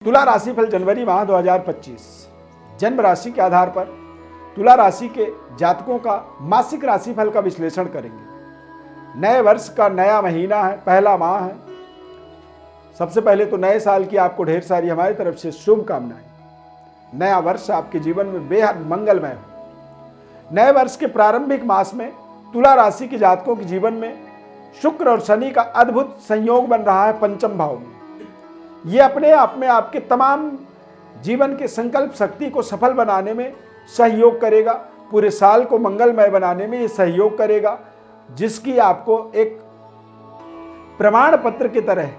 तुला राशिफल जनवरी माह 2025 जन्म राशि के आधार पर तुला राशि के जातकों का मासिक राशिफल का विश्लेषण करेंगे। नए वर्ष का नया महीना है, पहला माह है। सबसे पहले तो नए साल की आपको ढेर सारी हमारी तरफ से शुभकामनाएं। नया वर्ष आपके जीवन में बेहद मंगलमय हो। नए वर्ष के प्रारंभिक मास में तुला राशि के जातकों के जीवन में शुक्र और शनि का अद्भुत संयोग बन रहा है पंचम भाव में। ये अपने आप में आपके तमाम जीवन के संकल्प शक्ति को सफल बनाने में सहयोग करेगा। पूरे साल को मंगलमय बनाने में ये सहयोग करेगा, जिसकी आपको एक प्रमाण पत्र की तरह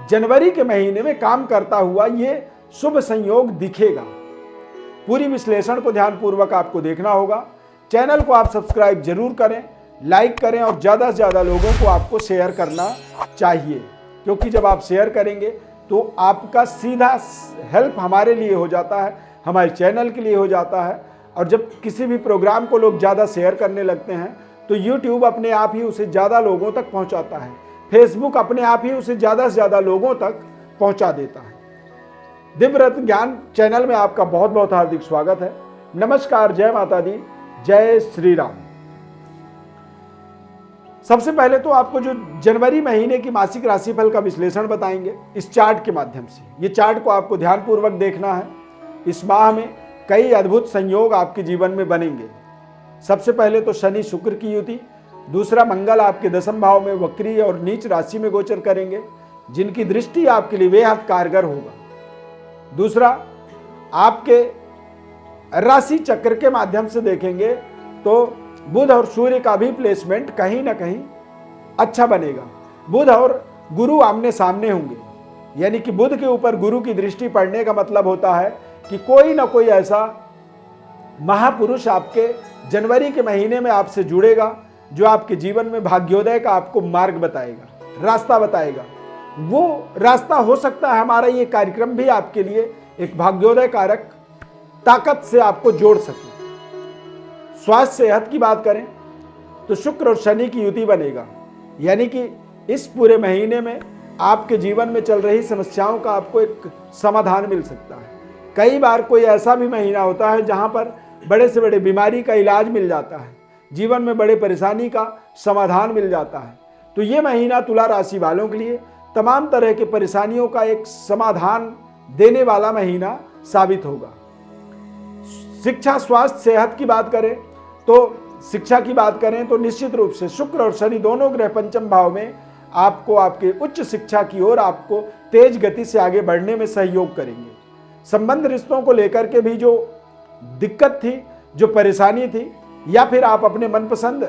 जनवरी के महीने में काम करता हुआ ये शुभ संयोग दिखेगा। पूरी विश्लेषण को ध्यानपूर्वक आपको देखना होगा। चैनल को आप सब्सक्राइब जरूर करें, लाइक करें और ज़्यादा से ज़्यादा लोगों को आपको शेयर करना चाहिए, क्योंकि जब आप शेयर करेंगे तो आपका सीधा हेल्प हमारे लिए हो जाता है, हमारे चैनल के लिए हो जाता है। और जब किसी भी प्रोग्राम को लोग ज़्यादा शेयर करने लगते हैं तो YouTube अपने आप ही उसे ज़्यादा लोगों तक पहुंचाता है, फेसबुक अपने आप ही उसे ज़्यादा से ज़्यादा लोगों तक पहुंचा देता है। दिव्य रत्न ज्ञान चैनल में आपका बहुत बहुत हार्दिक स्वागत है। नमस्कार, जय माता दी, जय श्री राम। सबसे पहले तो आपको जो जनवरी महीने की मासिक राशिफल का विश्लेषण बताएंगे इस चार्ट के माध्यम से। ये चार्ट को आपको ध्यानपूर्वक देखना है। इस माह में कई अद्भुत संयोग आपके जीवन में बनेंगे। सबसे पहले तो शनि शुक्र की युति, दूसरा मंगल आपके दशम भाव में वक्री और नीच राशि में गोचर करेंगे, जिनकी दृष्टि आपके लिए बेहद कारगर होगा। दूसरा, आपके राशि चक्र के माध्यम से देखेंगे तो बुध और सूर्य का भी प्लेसमेंट कहीं ना कहीं अच्छा बनेगा। बुध और गुरु आमने सामने होंगे, यानी कि बुध के ऊपर गुरु की दृष्टि पड़ने का मतलब होता है कि कोई ना कोई ऐसा महापुरुष आपके जनवरी के महीने में आपसे जुड़ेगा, जो आपके जीवन में भाग्योदय का आपको मार्ग बताएगा, रास्ता बताएगा। वो रास्ता हो सकता है हमारा ये कार्यक्रम भी आपके लिए एक भाग्योदय कारक ताकत से आपको जोड़ सके। स्वास्थ्य सेहत की बात करें तो शुक्र और शनि की युति बनेगा, यानी कि इस पूरे महीने में आपके जीवन में चल रही समस्याओं का आपको एक समाधान मिल सकता है। कई बार कोई ऐसा भी महीना होता है जहां पर बड़े से बड़े बीमारी का इलाज मिल जाता है, जीवन में बड़े परेशानी का समाधान मिल जाता है। तो ये महीना तुला राशि वालों के लिए तमाम तरह के परेशानियों का एक समाधान देने वाला महीना साबित होगा। शिक्षा, स्वास्थ्य, सेहत की बात करें तो शिक्षा की बात करें तो निश्चित रूप से शुक्र और शनि दोनों ग्रह पंचम भाव में आपको आपके उच्च शिक्षा की ओर आपको तेज गति से आगे बढ़ने में सहयोग करेंगे। संबंध रिश्तों को लेकर के भी जो दिक्कत थी, जो परेशानी थी, या फिर आप अपने मनपसंद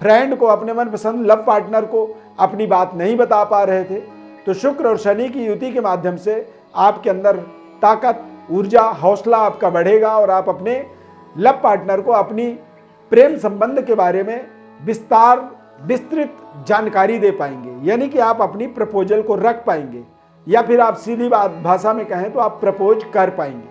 फ्रेंड को, अपने मनपसंद लव पार्टनर को अपनी बात नहीं बता पा रहे थे, तो शुक्र और शनि की युति के माध्यम से आपके अंदर ताकत, ऊर्जा, हौसला आपका बढ़ेगा और आप अपने लव पार्टनर को अपनी प्रेम संबंध के बारे में विस्तृत जानकारी दे पाएंगे, यानी कि आप अपनी प्रपोजल को रख पाएंगे, या फिर आप सीधी बात भाषा में कहें तो आप प्रपोज कर पाएंगे।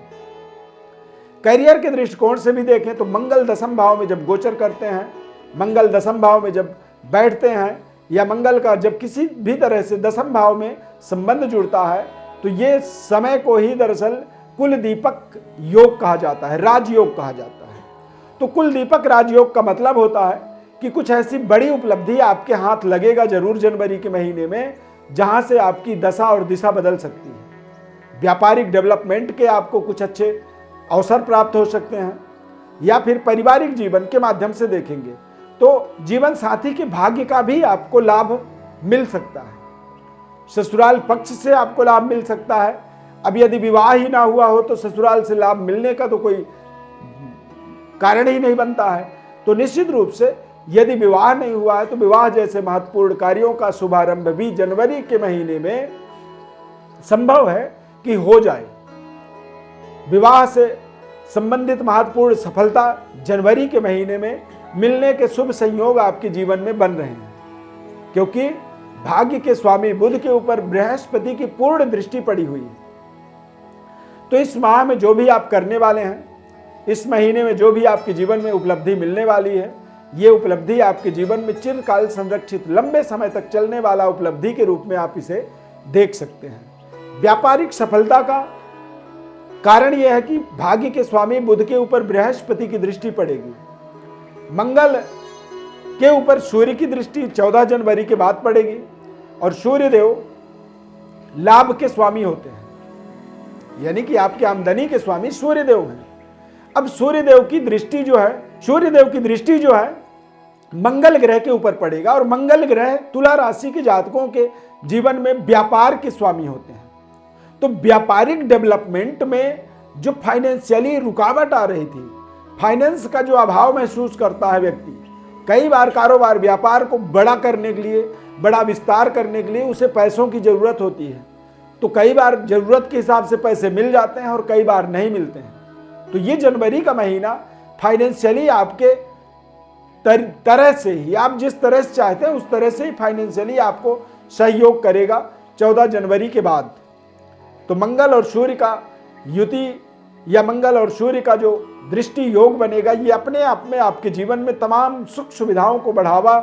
करियर के दृष्टिकोण से भी देखें तो मंगल दशम भाव में जब गोचर करते हैं, मंगल दशम भाव में जब बैठते हैं, या मंगल का जब किसी भी तरह से दशम भाव में संबंध जुड़ता है, तो ये समय को ही दरअसल कुल दीपक योग कहा जाता है, राजयोग कहा जाता है। तो कुल दीपक राजयोग का मतलब होता है कि कुछ ऐसी बड़ी उपलब्धि आपके हाथ लगेगा जरूर जनवरी के महीने में, जहां से आपकी दशा और दिशा बदल सकती है। व्यापारिक डेवलपमेंट के आपको कुछ अच्छे अवसर प्राप्त हो सकते हैं, या फिर पारिवारिक जीवन के माध्यम से देखेंगे तो जीवन साथी के भाग्य का भी आपको लाभ मिल सकता है। ससुराल पक्ष से आपको लाभ मिल सकता है। अब यदि विवाह ही ना हुआ हो तो ससुराल से लाभ मिलने का तो कोई कारण ही नहीं बनता है। तो निश्चित रूप से यदि विवाह नहीं हुआ है तो विवाह जैसे महत्वपूर्ण कार्यों का शुभारंभ भी जनवरी के महीने में संभव है कि हो जाए। विवाह से संबंधित महत्वपूर्ण सफलता जनवरी के महीने में मिलने के शुभ संयोग आपके जीवन में बन रहे हैं, क्योंकि भाग्य के स्वामी बुध के ऊपर बृहस्पति की पूर्ण दृष्टि पड़ी हुई है। तो इस माह में जो भी आप करने वाले हैं, इस महीने में जो भी आपके जीवन में उपलब्धि मिलने वाली है, ये उपलब्धि आपके जीवन में चिरकाल संरक्षित, लंबे समय तक चलने वाला उपलब्धि के रूप में आप इसे देख सकते हैं। व्यापारिक सफलता का कारण यह है कि भाग्य के स्वामी बुध के ऊपर बृहस्पति की दृष्टि पड़ेगी। मंगल के ऊपर सूर्य की दृष्टि 14 जनवरी के बाद पड़ेगी और सूर्य देव लाभ के स्वामी होते हैं, यानी कि आपकी आमदनी के स्वामी सूर्य देव हैं। अब सूर्य देव की दृष्टि जो है मंगल ग्रह के ऊपर पड़ेगा और मंगल ग्रह तुला राशि के जातकों के जीवन में व्यापार के स्वामी होते हैं। तो व्यापारिक डेवलपमेंट में जो फाइनेंशियली रुकावट आ रही थी, फाइनेंस का जो अभाव महसूस करता है व्यक्ति, कई बार कारोबार व्यापार को बड़ा करने के लिए, बड़ा विस्तार करने के लिए उसे पैसों की जरूरत होती है। तो कई बार जरूरत के हिसाब से पैसे मिल जाते हैं और कई बार नहीं मिलते हैं। तो ये जनवरी का महीना फाइनेंशियली आपके तरह से ही, आप जिस तरह से चाहते हैं उस तरह से ही फाइनेंशियली आपको सहयोग करेगा 14 जनवरी के बाद। तो मंगल और सूर्य का युति या मंगल और सूर्य का जो दृष्टि योग बनेगा, ये अपने आप में आपके जीवन में तमाम सुख सुविधाओं को बढ़ावा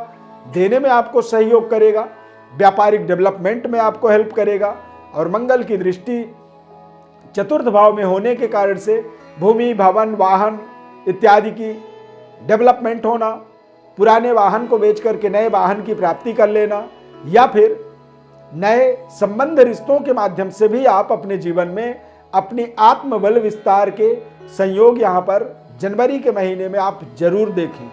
देने में आपको सहयोग करेगा, व्यापारिक डेवलपमेंट में आपको हेल्प करेगा। और मंगल की दृष्टि चतुर्थ भाव में होने के कारण से भूमि, भवन, वाहन इत्यादि की डेवलपमेंट होना, पुराने वाहन को बेच करके नए वाहन की प्राप्ति कर लेना, या फिर नए संबंध रिश्तों के माध्यम से भी आप अपने जीवन में अपनी आत्मबल विस्तार के संयोग यहाँ पर जनवरी के महीने में आप जरूर देखें।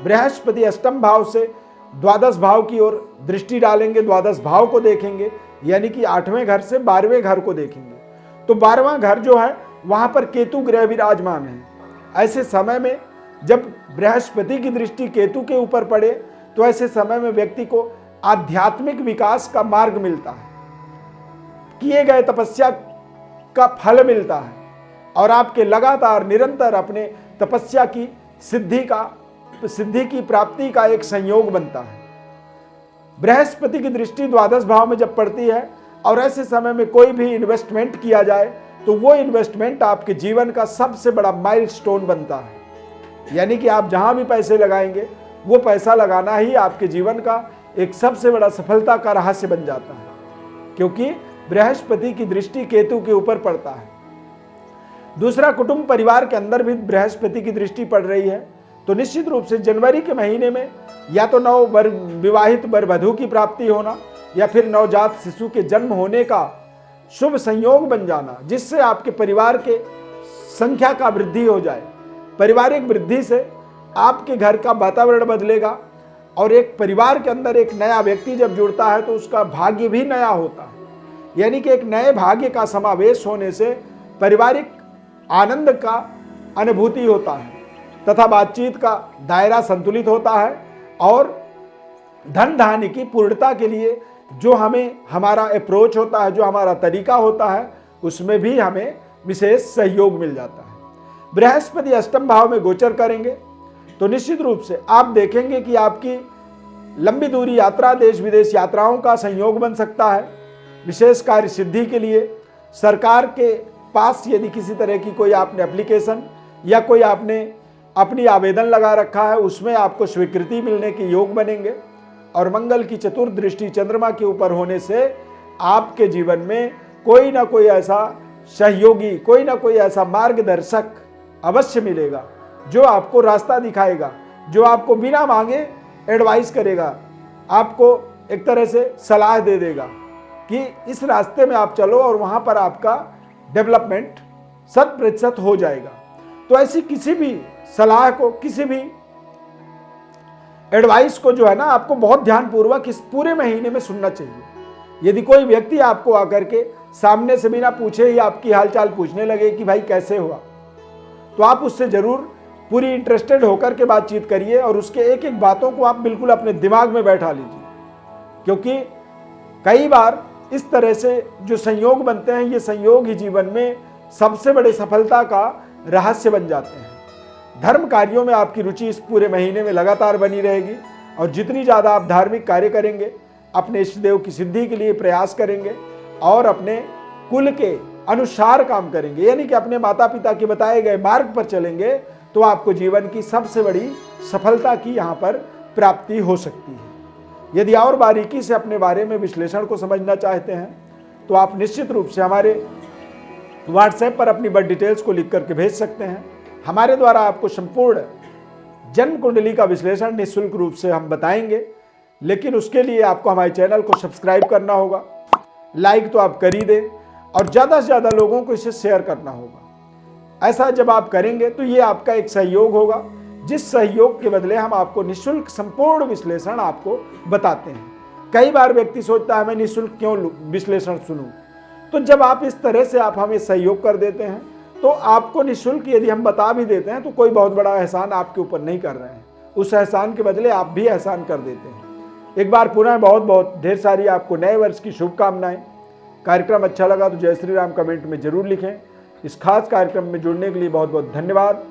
बृहस्पति अष्टम भाव से द्वादश भाव की ओर दृष्टि डालेंगे, द्वादश भाव को देखेंगे, यानी कि 8वें घर से 12वें घर को देखेंगे। तो 12वां घर जो है वहां पर केतु ग्रह विराजमान है। ऐसे समय में जब बृहस्पति की दृष्टि केतु के ऊपर पड़े तो ऐसे समय में व्यक्ति को आध्यात्मिक विकास का मार्ग मिलता है, किए गए तपस्या का फल मिलता है और आपके लगातार निरंतर अपने तपस्या की सिद्धि की प्राप्ति का एक संयोग बनता है। बृहस्पति की दृष्टि द्वादश भाव में जब पड़ती है और ऐसे समय में कोई भी इन्वेस्टमेंट किया जाए तो वो इन्वेस्टमेंट आपके जीवन का सबसे बड़ा माइलस्टोन बनता है, यानी कि आप जहां भी पैसे लगाएंगे वो पैसा लगाना ही आपके जीवन का एक सबसे बड़ा सफलता का रहस्य बन जाता है, क्योंकि बृहस्पति की दृष्टि केतु के ऊपर पड़ता है। दूसरा, कुटुंब परिवार के अंदर भी बृहस्पति की दृष्टि पड़ रही है, तो निश्चित रूप से जनवरी के महीने में या तो विवाहित वर वधू की प्राप्ति होना या फिर नवजात शिशु के जन्म होने का शुभ संयोग बन जाना, जिससे आपके परिवार के संख्या का वृद्धि हो जाए। पारिवारिक वृद्धि से आपके घर का वातावरण बदलेगा और एक परिवार के अंदर एक नया व्यक्ति जब जुड़ता है तो उसका भाग्य भी नया होता है, यानी कि एक नए भाग्य का समावेश होने से पारिवारिक आनंद का अनुभूति होता है तथा बातचीत का दायरा संतुलित होता है और धन धान्य की पूर्णता के लिए जो हमारा अप्रोच होता है, जो हमारा तरीका होता है, उसमें भी हमें विशेष सहयोग मिल जाता है। बृहस्पति अष्टम भाव में गोचर करेंगे तो निश्चित रूप से आप देखेंगे कि आपकी लंबी दूरी यात्रा, देश विदेश यात्राओं का संयोग बन सकता है। विशेष कार्य सिद्धि के लिए सरकार के पास यदि किसी तरह की कोई आपने एप्लीकेशन या कोई आपने अपनी आवेदन लगा रखा है, उसमें आपको स्वीकृति मिलने के योग बनेंगे। और मंगल की चतुर्थ दृष्टि चंद्रमा के ऊपर होने से आपके जीवन में कोई ना कोई ऐसा सहयोगी, कोई ना कोई ऐसा मार्गदर्शक अवश्य मिलेगा जो आपको रास्ता दिखाएगा, जो आपको बिना मांगे एडवाइस करेगा, आपको एक तरह से सलाह दे देगा कि इस रास्ते में आप चलो और वहां पर आपका डेवलपमेंट 100% हो जाएगा। तो ऐसी किसी भी सलाह को, किसी भी एडवाइस को जो है ना, आपको बहुत ध्यानपूर्वक इस पूरे महीने में सुनना चाहिए। यदि कोई व्यक्ति आपको आकर के सामने से बिना पूछे ही आपकी हालचाल पूछने लगे कि भाई कैसे हुआ, तो आप उससे जरूर पूरी इंटरेस्टेड होकर के बातचीत करिए और उसके एक एक बातों को आप बिल्कुल अपने दिमाग में बैठा लीजिए, क्योंकि कई बार इस तरह से जो संयोग बनते हैं, ये संयोग ही जीवन में सबसे बड़े सफलता का रहस्य बन जाते हैं। धर्म कार्यों में आपकी रुचि इस पूरे महीने में लगातार बनी रहेगी और जितनी ज़्यादा आप धार्मिक कार्य करेंगे, अपने इष्ट देव की सिद्धि के लिए प्रयास करेंगे और अपने कुल के अनुसार काम करेंगे, यानी कि अपने माता पिता के बताए गए मार्ग पर चलेंगे, तो आपको जीवन की सबसे बड़ी सफलता की यहाँ पर प्राप्ति हो सकती है। यदि और बारीकी से अपने बारे में विश्लेषण को समझना चाहते हैं तो आप निश्चित रूप से हमारे व्हाट्सएप पर अपनी बर्थ डिटेल्स को लिख करके भेज सकते हैं। हमारे द्वारा आपको संपूर्ण जन्म कुंडली का विश्लेषण निःशुल्क रूप से हम बताएंगे, लेकिन उसके लिए आपको हमारे चैनल को सब्सक्राइब करना होगा, लाइक तो आप कर ही दें और ज़्यादा से ज़्यादा लोगों को इसे शेयर करना होगा। ऐसा जब आप करेंगे तो ये आपका एक सहयोग होगा, जिस सहयोग के बदले हम आपको निःशुल्क संपूर्ण विश्लेषण आपको बताते हैं। कई बार व्यक्ति सोचता है मैं निःशुल्क क्यों विश्लेषण सुनूं, तो जब आप इस तरह से आप हमें सहयोग कर देते हैं तो आपको निःशुल्क यदि हम बता भी देते हैं तो कोई बहुत बड़ा एहसान आपके ऊपर नहीं कर रहे हैं, उस एहसान के बदले आप भी एहसान कर देते हैं। एक बार पुनः बहुत बहुत ढेर सारी आपको नए वर्ष की शुभकामनाएं। कार्यक्रम अच्छा लगा तो जय श्री राम कमेंट में जरूर लिखें। इस खास कार्यक्रम में जुड़ने के लिए बहुत बहुत धन्यवाद।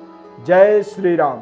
जय श्री राम।